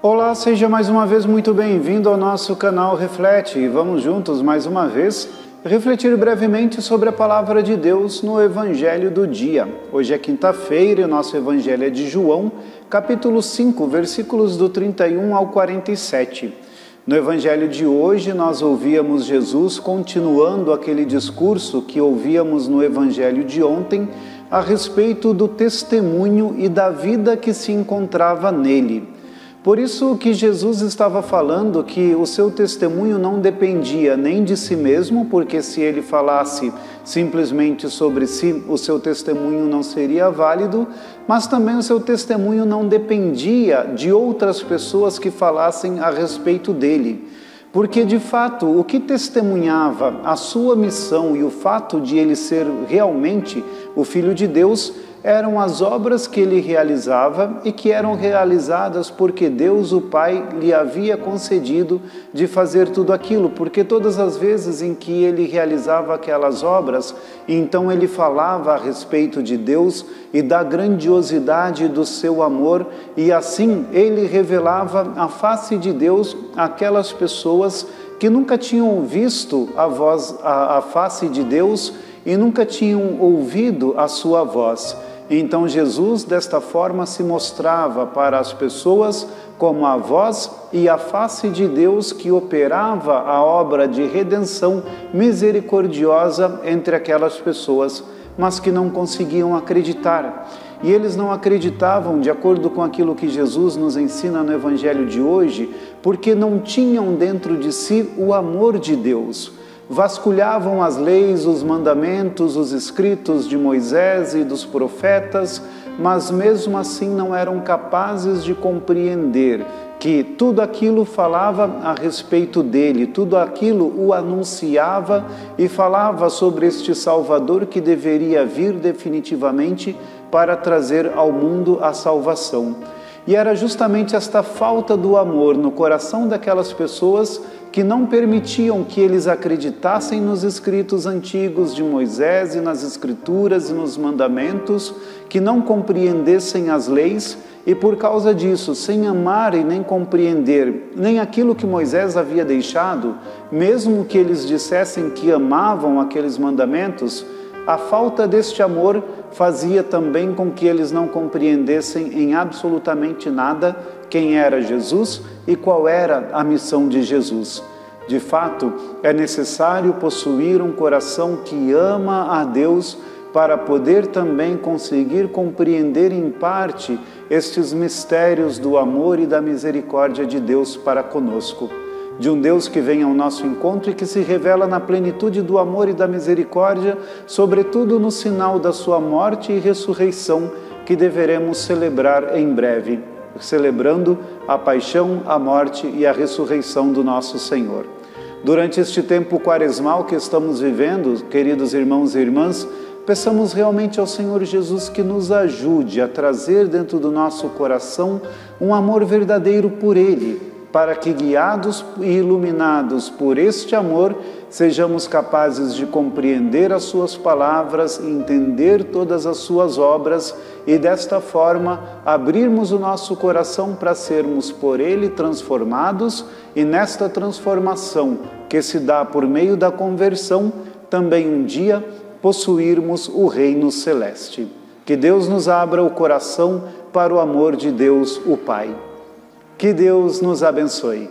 Olá, seja mais uma vez muito bem-vindo ao nosso canal Reflete e vamos juntos mais uma vez refletir brevemente sobre a Palavra de Deus no Evangelho do dia. Hoje é quinta-feira e o nosso Evangelho é de João, capítulo 5, versículos do 31 ao 47. No Evangelho de hoje nós ouvíamos Jesus continuando aquele discurso que ouvíamos no Evangelho de ontem a respeito do testemunho e da vida que se encontrava nele. Por isso que Jesus estava falando que o seu testemunho não dependia nem de si mesmo, porque se ele falasse simplesmente sobre si, o seu testemunho não seria válido, mas também o seu testemunho não dependia de outras pessoas que falassem a respeito dele. Porque, de fato, o que testemunhava a sua missão e o fato de ele ser realmente o Filho de Deus eram as obras que ele realizava e que eram realizadas porque Deus, o Pai, lhe havia concedido de fazer tudo aquilo, porque todas as vezes em que ele realizava aquelas obras, então ele falava a respeito de Deus e da grandiosidade do seu amor, e assim ele revelava a face de Deus àquelas pessoas que nunca tinham visto a face de Deus e nunca tinham ouvido a sua voz. Então Jesus, desta forma, se mostrava para as pessoas como a voz e a face de Deus que operava a obra de redenção misericordiosa entre aquelas pessoas, mas que não conseguiam acreditar. E eles não acreditavam, de acordo com aquilo que Jesus nos ensina no Evangelho de hoje, porque não tinham dentro de si o amor de Deus. Vasculhavam as leis, os mandamentos, os escritos de Moisés e dos profetas, mas mesmo assim não eram capazes de compreender que tudo aquilo falava a respeito dele, tudo aquilo o anunciava e falava sobre este Salvador que deveria vir definitivamente para trazer ao mundo a salvação. E era justamente esta falta do amor no coração daquelas pessoas que não permitiam que eles acreditassem nos escritos antigos de Moisés e nas escrituras e nos mandamentos, que não compreendessem as leis e por causa disso, sem amar e nem compreender nem aquilo que Moisés havia deixado, mesmo que eles dissessem que amavam aqueles mandamentos, a falta deste amor fazia também com que eles não compreendessem em absolutamente nada quem era Jesus e qual era a missão de Jesus. De fato, é necessário possuir um coração que ama a Deus para poder também conseguir compreender em parte estes mistérios do amor e da misericórdia de Deus para conosco. De um Deus que vem ao nosso encontro e que se revela na plenitude do amor e da misericórdia, sobretudo no sinal da sua morte e ressurreição, que deveremos celebrar em breve, celebrando a paixão, a morte e a ressurreição do nosso Senhor. Durante este tempo quaresmal que estamos vivendo, queridos irmãos e irmãs, peçamos realmente ao Senhor Jesus que nos ajude a trazer dentro do nosso coração um amor verdadeiro por Ele, para que, guiados e iluminados por este amor, sejamos capazes de compreender as suas palavras, entender todas as suas obras e, desta forma, abrirmos o nosso coração para sermos por Ele transformados e, nesta transformação que se dá por meio da conversão, também um dia possuirmos o reino celeste. Que Deus nos abra o coração para o amor de Deus, o Pai. Que Deus nos abençoe.